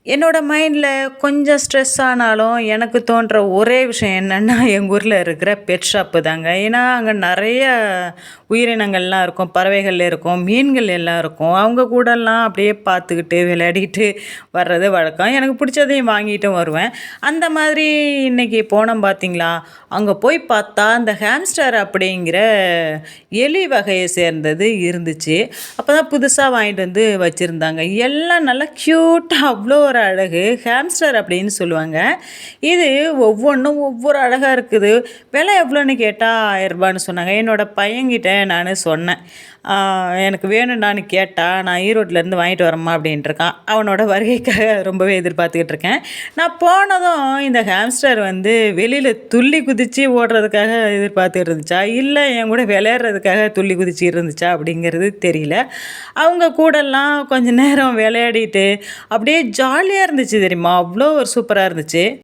என்னோட மைண்டில கொஞ்சம் ஸ்ட்ரெஸ் ஆனாலும், எனக்கு தோன்ற ஒரே விஷயம் என்னன்னா, எங்க ஊர்ல இருக்கிற பெட் ஷாப்பு தாங்க. ஏன்னா, அங்க நெறைய உயிரினங்கள்லாம் இருக்கும். பறவைகள் இருக்கும், மீன்கள் எல்லாம் இருக்கும். அவங்க கூடலாம் அப்படியே பார்த்துக்கிட்டு, விளையாடிட்டு வர்றது வழக்கம். எனக்கு பிடிச்சதையும் வாங்கிட்டும் வருவேன். அந்த மாதிரி இன்னைக்கு போனோம் பார்த்தீங்களா, அங்க போய் பார்த்தா, அந்த ஹாம்ஸ்டர் அப்படிங்கிற எலி வகையை சேர்ந்தது இருந்துச்சு. அப்பதான் புதுசா வாங்கிட்டு வந்து வச்சிருந்தாங்க. எல்லாம் நல்லா க்யூட்டா அவ்வளோ ஒரு அழகு. ஹாம்ஸ்டர் அப்படின்னு சொல்லுவாங்க. இது ஒவ்வொன்னும் ஒவ்வொரு அழகா இருக்குது. விலை எவ்வளோன்னு கேட்டா ரூ. 1000ன்னு சொன்னாங்க. என்னோட பையன்கிட்ட நானு சொன்னேன். எனக்கு வேணும்டான்னு கேட்டா, நான் ஈரோட்லேருந்து வாங்கிட்டு வரேம்மா அப்படின்ட்டுருக்கான். அவனோட வருகைக்காக ரொம்பவே எதிர்பார்த்துக்கிட்டு இருக்கேன். நான் போனதும் இந்த ஹாம்ஸ்டர் வந்து வெளியில துள்ளி குதிச்சு ஓடுறதுக்காக எதிர்பார்த்துட்டு இருந்துச்சா, இல்ல என் கூட விளையாடுறதுக்காக துள்ளி குதிச்சு இருந்துச்சா அப்படிங்கிறது தெரியல. அவங்க கூடலாம் கொஞ்ச நேரம் விளையாடிட்டு, அப்படியே ஜாலியா இருந்துச்சு தெரியுமா? அவ்வளோ ஒரு சூப்பரா இருந்துச்சு.